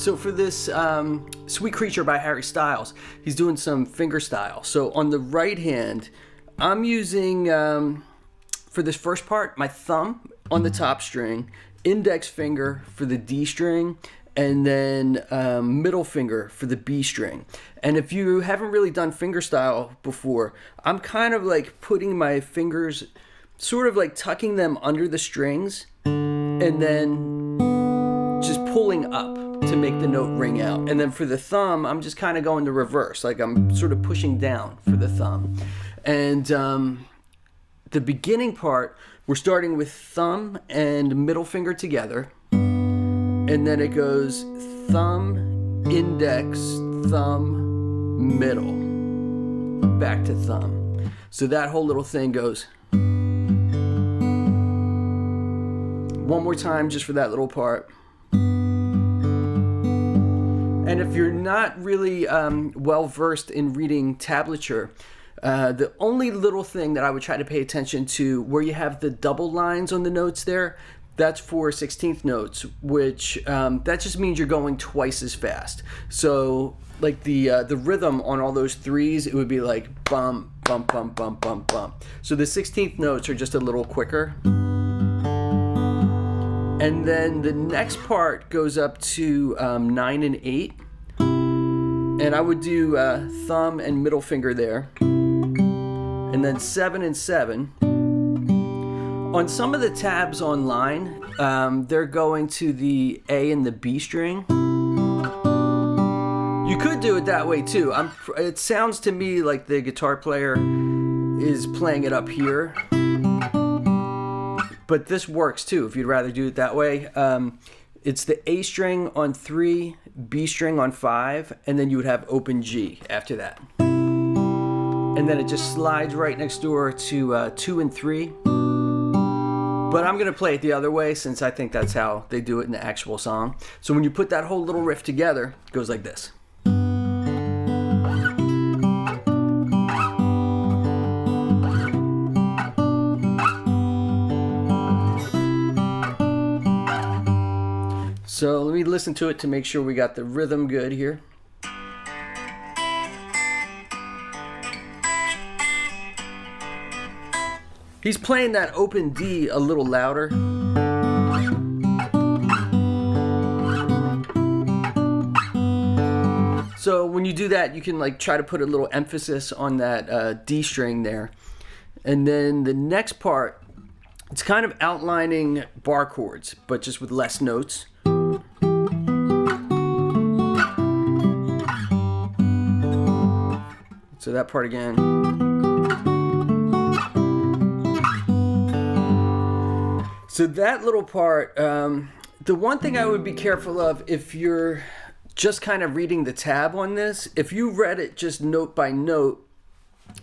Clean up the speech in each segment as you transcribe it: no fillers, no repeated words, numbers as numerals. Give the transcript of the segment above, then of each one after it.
So for this Sweet Creature by Harry Styles, he's doing some finger style. So on the right hand, I'm using, for this first part, my thumb on the top string, index finger for the D string, and then middle finger for the B string. And if you haven't really done fingerstyle before, I'm kind of like putting my fingers, sort of like tucking them under the strings, and then just pulling up to make the note ring out. And then for the thumb, I'm just kind of going the reverse, like I'm sort of pushing down for the thumb. And the beginning part, we're starting with thumb and middle finger together. And then it goes thumb, index, thumb, middle, back to thumb. So that whole little thing goes. One more time just for that little part. And if you're not really well versed in reading tablature, the only little thing that I would try to pay attention to, where you have the double lines on the notes there, that's for 16th notes, which that just means you're going twice as fast. So like the rhythm on all those threes, it would be like bum, bum, bum, bum, bum, bum. So the 16th notes are just a little quicker. And then the next part goes up to 9 and 8. And I would do thumb and middle finger there. And then 7 and 7. On some of the tabs online, they're going to the A and the B string. You could do it that way too. It sounds to me like the guitar player is playing it up here. But this works too, if you'd rather do it that way. It's the A string on 3, B string on 5, and then you would have open G after that. And then it just slides right next door to 2 and 3. But I'm going to play it the other way, since I think that's how they do it in the actual song. So when you put that whole little riff together, it goes like this. So let me listen to it to make sure we got the rhythm good here. He's playing that open D a little louder. So when you do that, you can like try to put a little emphasis on that D string there. And then the next part, it's kind of outlining bar chords, but just with less notes. So that part again. So that little part, the one thing I would be careful of if you're just kind of reading the tab on this, if you read it just note by note,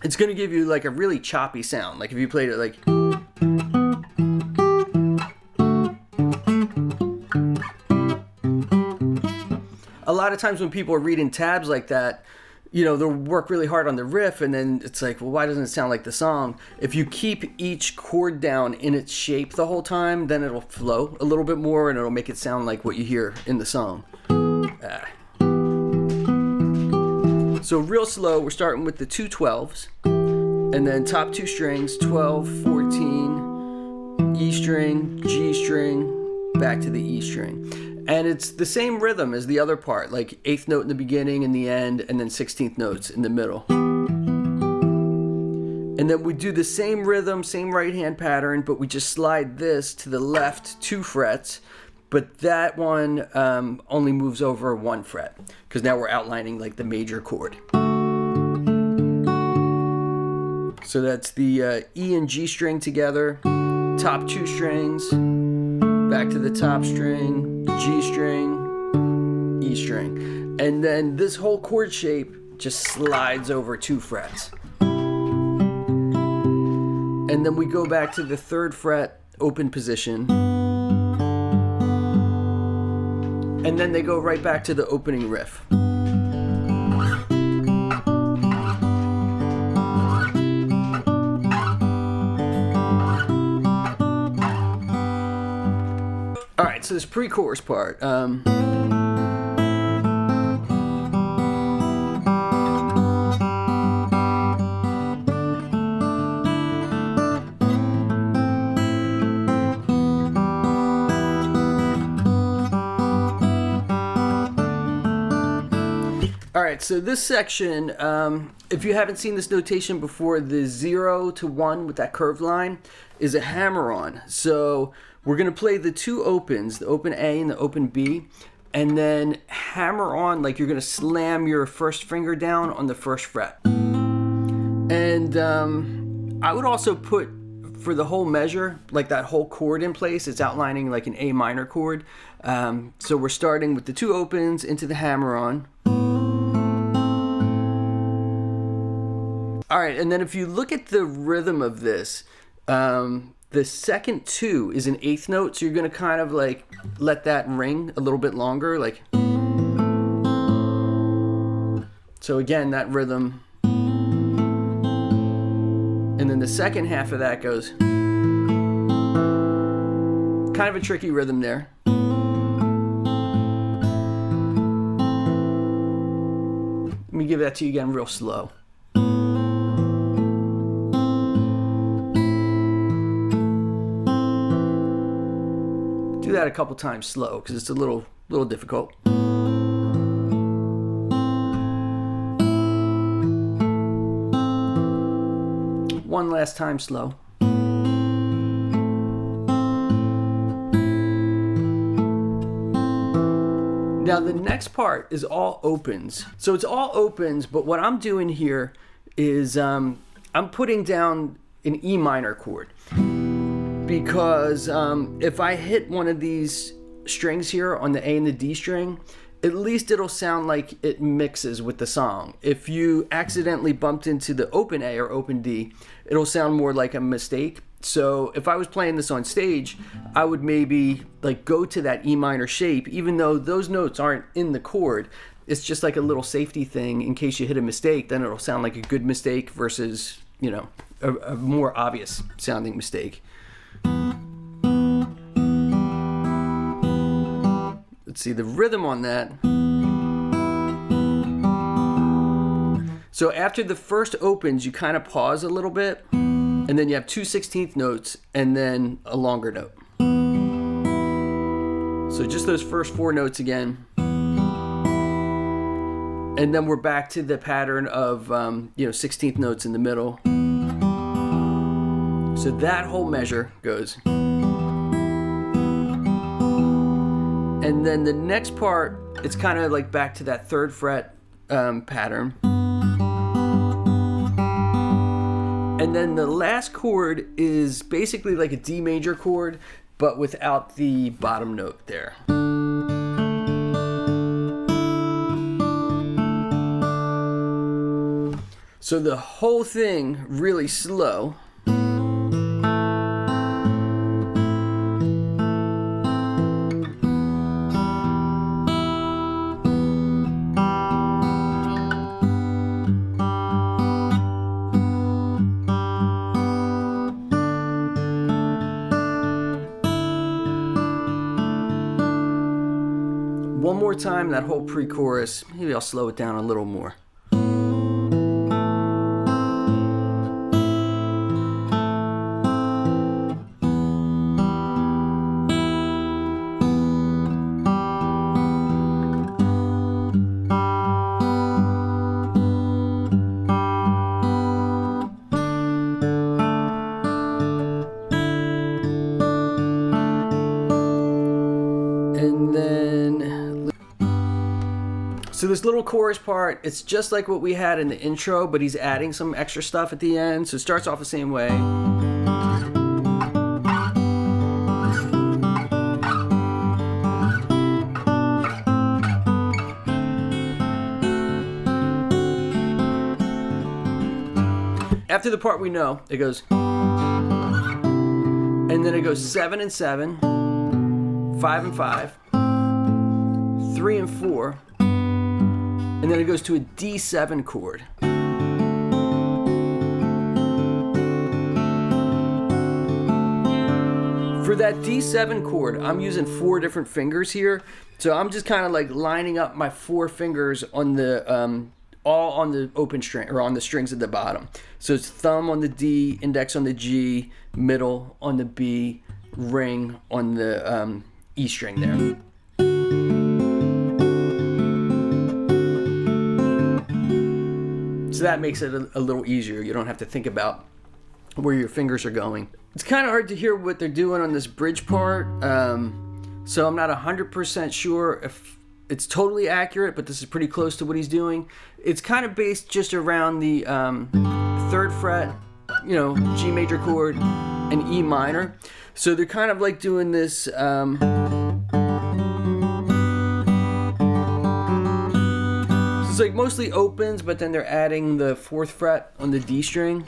it's going to give you like a really choppy sound. Like if you played it like... A lot of times when people are reading tabs like that, you know, they'll work really hard on the riff, and then it's like, well, why doesn't it sound like the song? If you keep each chord down in its shape the whole time, then it'll flow a little bit more, and it'll make it sound like what you hear in the song. So real slow, we're starting with the 2 12s, and then top 2 strings, 12, 14, E string, G string, back to the E string. And it's the same rhythm as the other part, like 8th note in the beginning and the end, and then 16th notes in the middle. And then we do the same rhythm, same right hand pattern, but we just slide this to the left 2 frets, but that one only moves over 1 fret, because now we're outlining like the major chord. So that's the E and G string together, top 2 strings, back to the top string, G string, E string. And then this whole chord shape just slides over 2 frets. And then we go back to the 3rd fret open position. And then they go right back to the opening riff. Alright, so this pre-chorus part. right, so this section, if you haven't seen this notation before, the 0 to 1 with that curved line is a hammer-on. So we're going to play the two opens, the open A and the open B, and then hammer on like you're going to slam your first finger down on the first fret. And I would also put, for the whole measure, like that whole chord in place. It's outlining like an A minor chord. So we're starting with the two opens into the hammer-on. All right, and then if you look at the rhythm of this, the second two is an eighth note, so you're going to kind of like let that ring a little bit longer, like. So again, that rhythm. And then the second half of that goes. Kind of a tricky rhythm there. Let me give that to you again real slow. Do that a couple times slow because it's a little difficult. One last time slow. Now the next part is all opens. So it's all opens, but what I'm doing here is I'm putting down an E minor chord. Because if I hit one of these strings here on the A and the D string, at least it'll sound like it mixes with the song. If you accidentally bumped into the open A or open D, it'll sound more like a mistake. So if I was playing this on stage, I would maybe like go to that E minor shape, even though those notes aren't in the chord. It's just like a little safety thing in case you hit a mistake, then it'll sound like a good mistake versus, you know, a more obvious sounding mistake. Let's see the rhythm on that. So after the first opens, you kind of pause a little bit, and then you have 2 16th notes and then a longer note. So just those first 4 notes again. And then we're back to the pattern of 16th notes in the middle. So that whole measure goes. And then the next part, it's kind of like back to that 3rd fret pattern. And then the last chord is basically like a D major chord, but without the bottom note there. So the whole thing really slow. One more time, that whole pre-chorus. Maybe I'll slow it down a little more. And then, so this little chorus part, it's just like what we had in the intro, but he's adding some extra stuff at the end. So it starts off the same way. After the part we know, it goes, and then it goes 7 and 7, 5 and 5, 3 and 4, and then it goes to a D7 chord. For that D7 chord, I'm using 4 different fingers here, so I'm just kind of like lining up my 4 fingers on the all on the open string or on the strings at the bottom. So it's thumb on the D, index on the G, middle on the B, ring on the E string there. So that makes it a little easier. You don't have to think about where your fingers are going. It's kind of hard to hear what they're doing on this bridge part. So I'm not 100% sure if it's totally accurate, but this is pretty close to what he's doing. It's kind of based just around the 3rd fret, you know, G major chord and E minor. So they're kind of like doing this it's like mostly opens, but then they're adding the 4th fret on the D string.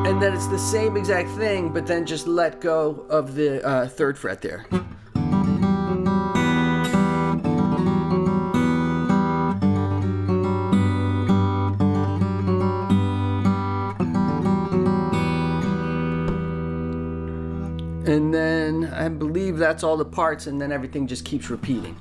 And then it's the same exact thing, but then just let go of the 3rd fret there. And then I believe that's all the parts, and then everything just keeps repeating.